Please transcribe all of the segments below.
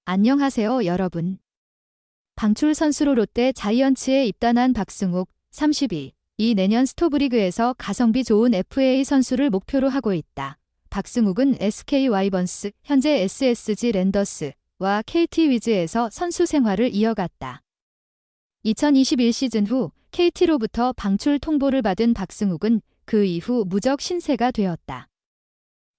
안녕하세요, 여러분. 방출 선수로 롯데 자이언츠에 입단한 박승욱, 32. 이 내년 스토브리그에서 가성비 좋은 FA 선수를 목표로 하고 있다. 박승욱은 SK 와이번스, 현재 SSG 랜더스와 KT 위즈에서 선수 생활을 이어갔다. 2021 시즌 후 KT로부터 방출 통보를 받은 박승욱은 그 이후 무적 신세가 되었다.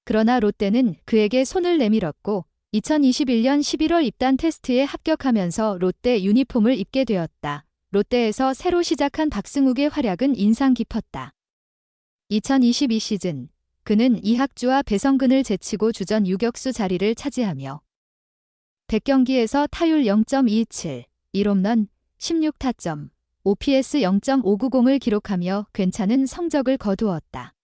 그러나 롯데는 그에게 손을 내밀었고 2021년 11월 입단 테스트에 합격하면서 롯데 유니폼을 입게 되었다. 롯데에서 새로 시작한 박승욱의 활약은 인상 깊었다. 2022 시즌 그는 이학주와 배성근을 제치고 주전 유격수 자리를 차지하며 100경기에서 타율 0.27, 1홈런, 16타점, OPS 0.590을 기록하며 괜찮은 성적을 거두었다.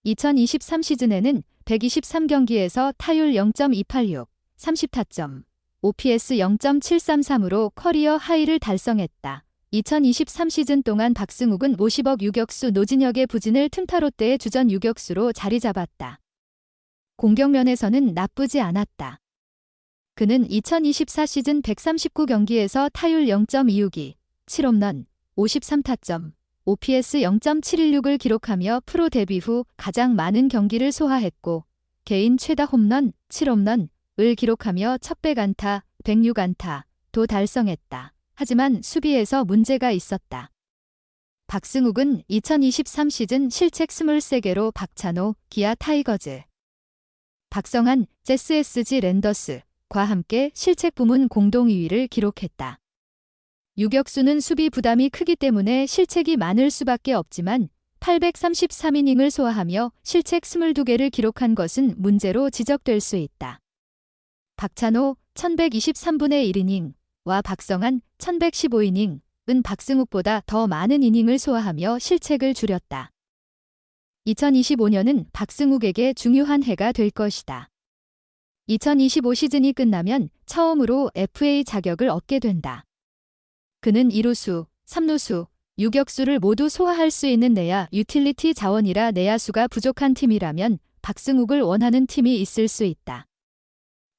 2023 시즌에는 123경기에서 타율 0.286, 30타점, OPS 0.733으로 커리어 하이를 달성했다. 2023 시즌 동안 박승욱은 50억 유격수 노진혁의 부진을 틈타 롯데의 주전 유격수로 자리 잡았다. 공격면에서는 나쁘지 않았다. 그는 2024 시즌 139경기에서 타율 0.262, 7홈런, 53타점, OPS 0.716을 기록하며 프로 데뷔 후 가장 많은 경기를 소화했고 개인 최다 홈런 7홈런을 기록하며 1000안타, 106안타도 달성했다. 하지만 수비에서 문제가 있었다. 박승욱은 2023 시즌 실책 23개로 박찬호, 기아 타이거즈, 박성한, SSG 랜더스과 함께 실책 부문 공동 2위를 기록했다. 유격수는 수비 부담이 크기 때문에 실책이 많을 수밖에 없지만 833이닝을 소화하며 실책 22개를 기록한 것은 문제로 지적될 수 있다. 박찬호 1123분의 1이닝과 박성한 1115이닝은 박승욱보다 더 많은 이닝을 소화하며 실책을 줄였다. 2025년은 박승욱에게 중요한 해가 될 것이다. 2025 시즌이 끝나면 처음으로 FA 자격을 얻게 된다. 그는 2루수, 3루수, 유격수를 모두 소화할 수 있는 내야 유틸리티 자원이라 내야수가 부족한 팀이라면 박승욱을 원하는 팀이 있을 수 있다.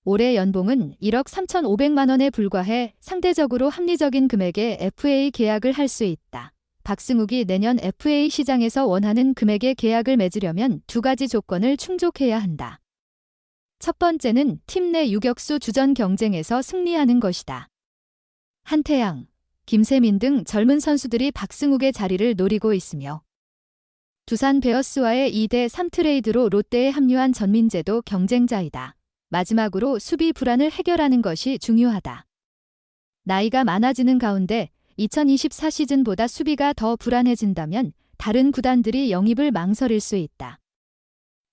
올해 연봉은 1억 3,500만 원에 불과해 상대적으로 합리적인 금액의 FA 계약을 할 수 있다. 박승욱이 내년 FA 시장에서 원하는 금액의 계약을 맺으려면 두 가지 조건을 충족해야 한다. 첫 번째는 팀 내 유격수 주전 경쟁에서 승리하는 것이다. 한태양, 김세민 등 젊은 선수들이 박승욱의 자리를 노리고 있으며 두산 베어스와의 2대3 트레이드로 롯데에 합류한 전민재도 경쟁자이다. 마지막으로 수비 불안을 해결하는 것이 중요하다. 나이가 많아지는 가운데 2024 시즌보다 수비가 더 불안해진다면 다른 구단들이 영입을 망설일 수 있다.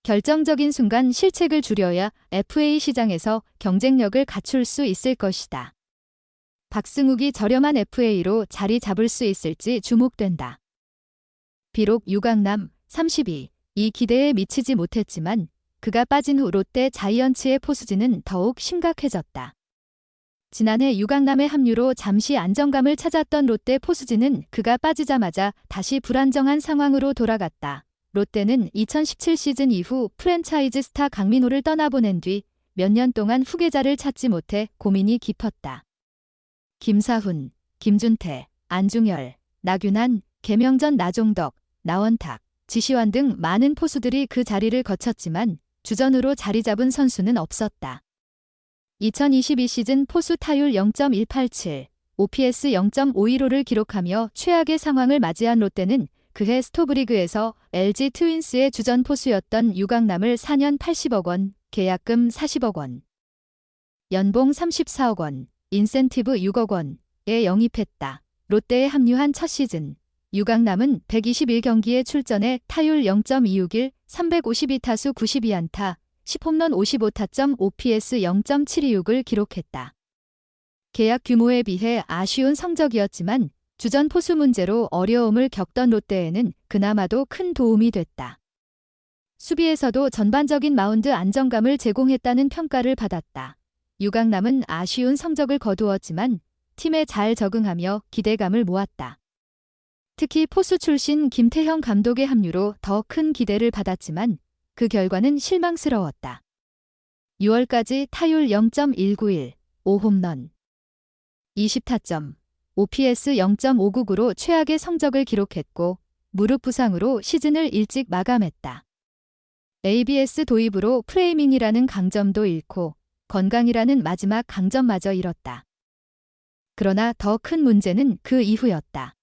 결정적인 순간 실책을 줄여야 FA 시장에서 경쟁력을 갖출 수 있을 것이다. 박승욱이 저렴한 FA로 자리 잡을 수 있을지 주목된다. 비록 유강남 32, 이 기대에 미치지 못했지만 그가 빠진 후 롯데 자이언츠의 포수진은 더욱 심각해졌다. 지난해 유강남의 합류로 잠시 안정감을 찾았던 롯데 포수진은 그가 빠지자마자 다시 불안정한 상황으로 돌아갔다. 롯데는 2017 시즌 이후 프랜차이즈 스타 강민호를 떠나보낸 뒤 몇 년 동안 후계자를 찾지 못해 고민이 깊었다. 김사훈, 김준태, 안중열, 나균환, 개명전 나종덕, 나원탁, 지시환 등 많은 포수들이 그 자리를 거쳤지만 주전으로 자리 잡은 선수는 없었다. 2022 시즌 포수 타율 0.187, OPS 0.515를 기록하며 최악의 상황을 맞이한 롯데는 그해 스토브리그에서 LG 트윈스의 주전 포수였던 유강남을 4년 80억 원, 계약금 40억 원, 연봉 34억 원, 인센티브 6억 원에 영입했다. 롯데에 합류한 첫 시즌 유강남은 121경기에 출전해 타율 0.261, 352타수 92안타, 10홈런 55타점, OPS 0.726을 기록했다. 계약 규모에 비해 아쉬운 성적이었지만 주전 포수 문제로 어려움을 겪던 롯데에는 그나마도 큰 도움이 됐다. 수비에서도 전반적인 마운드 안정감을 제공했다는 평가를 받았다. 유강남은 아쉬운 성적을 거두었지만 팀에 잘 적응하며 기대감을 모았다. 특히 포수 출신 김태형 감독의 합류로 더 큰 기대를 받았지만 그 결과는 실망스러웠다. 6월까지 타율 0.191, 5홈런, 20타점, OPS 0.599로 최악의 성적을 기록했고 무릎 부상으로 시즌을 일찍 마감했다. ABS 도입으로 프레이밍이라는 강점도 잃고 건강이라는 마지막 강점마저 잃었다. 그러나 더 큰 문제는 그 이후였다.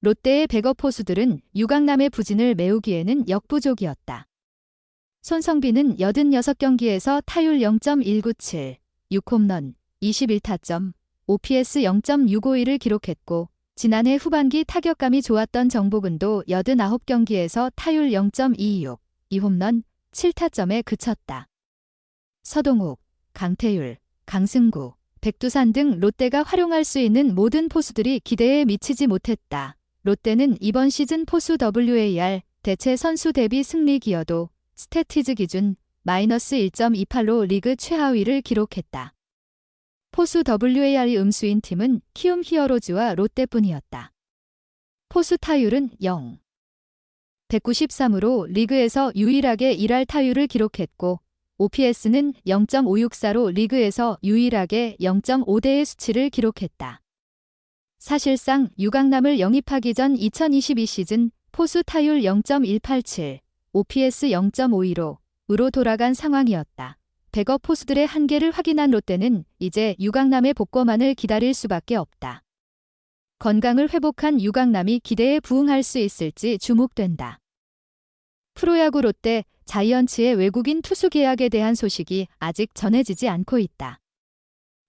롯데의 백업 포수들은 유강남의 부진을 메우기에는 역부족이었다. 손성빈은 86경기에서 타율 0.197, 6홈런, 21타점, OPS 0.651을 기록했고 지난해 후반기 타격감이 좋았던 정복은도 89경기에서 타율 0.26, 2홈런, 7타점에 그쳤다. 서동욱, 강태율, 강승구, 백두산 등 롯데가 활용할 수 있는 모든 포수들이 기대에 미치지 못했다. 롯데는 이번 시즌 포수 WAR 대체 선수 대비 승리 기여도 스태티즈 기준 마이너스 1.28로 리그 최하위를 기록했다. 포수 WAR이 음수인 팀은 키움 히어로즈와 롯데뿐이었다. 포수 타율은 0. 193으로 리그에서 유일하게 1할 타율을 기록했고 OPS는 0.564로 리그에서 유일하게 0.5대의 수치를 기록했다. 사실상 유강남을 영입하기 전 2022 시즌 포수 타율 0.187, OPS 0.52로 돌아간 상황이었다. 백업 포수들의 한계를 확인한 롯데는 이제 유강남의 복권만을 기다릴 수밖에 없다. 건강을 회복한 유강남이 기대에 부응할 수 있을지 주목된다. 프로야구 롯데, 자이언츠의 외국인 투수 계약에 대한 소식이 아직 전해지지 않고 있다.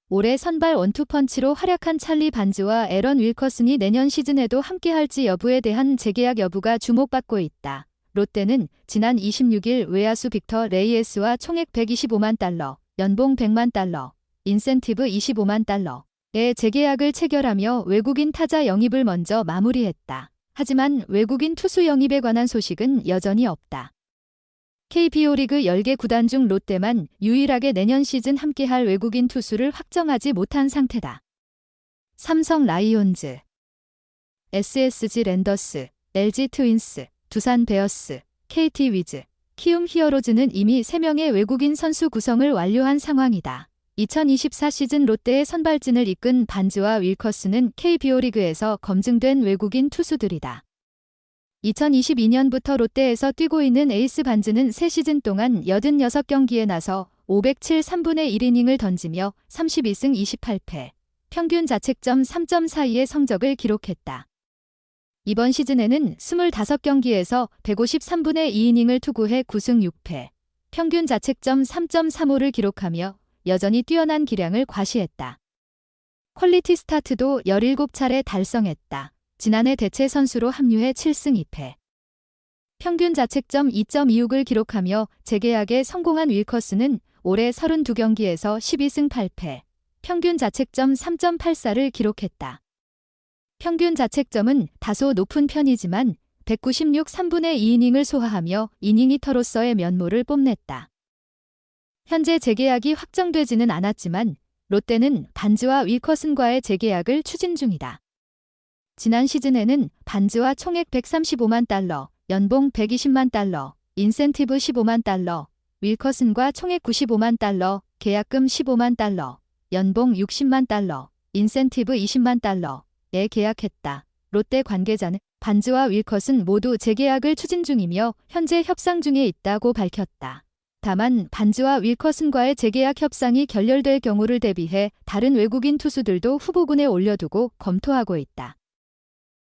올해 선발 원투펀치로 활약한 찰리 반즈와 에런 윌커슨이 내년 시즌에도 함께할지 여부에 대한 재계약 여부가 주목받고 있다. 롯데는 지난 26일 외야수 빅터 레이에스와 총액 125만 달러, 연봉 100만 달러, 인센티브 25만 달러의 재계약을 체결하며 외국인 타자 영입을 먼저 마무리했다. 하지만 외국인 투수 영입에 관한 소식은 여전히 없다. KBO 리그 10개 구단 중 롯데만 유일하게 내년 시즌 함께할 외국인 투수를 확정하지 못한 상태다. 삼성 라이온즈, SSG 랜더스, LG 트윈스, 두산 베어스, KT 위즈, 키움 히어로즈는 이미 3명의 외국인 선수 구성을 완료한 상황이다. 2024 시즌 롯데의 선발진을 이끈 반즈와 윌커스는 KBO 리그에서 검증된 외국인 투수들이다. 2022년부터 롯데에서 뛰고 있는 에이스 반즈는 3시즌 동안 86경기에 나서 507 3분의 1이닝을 던지며 32승 28패, 평균 자책점 3.42의 성적을 기록했다. 이번 시즌에는 25경기에서 153분의 2이닝을 투구해 9승 6패, 평균 자책점 3.35를 기록하며 여전히 뛰어난 기량을 과시했다. 퀄리티 스타트도 17차례 달성했다. 지난해 대체 선수로 합류해 7승 2패. 평균 자책점 2.26을 기록하며 재계약에 성공한 윌커스는 올해 32경기에서 12승 8패, 평균 자책점 3.84를 기록했다. 평균 자책점은 다소 높은 편이지만 196 3분의 2이닝을 소화하며 이닝히터로서의 면모를 뽐냈다. 현재 재계약이 확정되지는 않았지만 롯데는 반즈와 윌커슨과의 재계약을 추진 중이다. 지난 시즌에는 반즈와 총액 135만 달러, 연봉 120만 달러, 인센티브 15만 달러, 윌커슨과 총액 95만 달러, 계약금 15만 달러, 연봉 60만 달러, 인센티브 20만 달러에 계약했다. 롯데 관계자는 반즈와 윌커슨 모두 재계약을 추진 중이며 현재 협상 중에 있다고 밝혔다. 다만 반즈와 윌커슨과의 재계약 협상이 결렬될 경우를 대비해 다른 외국인 투수들도 후보군에 올려두고 검토하고 있다.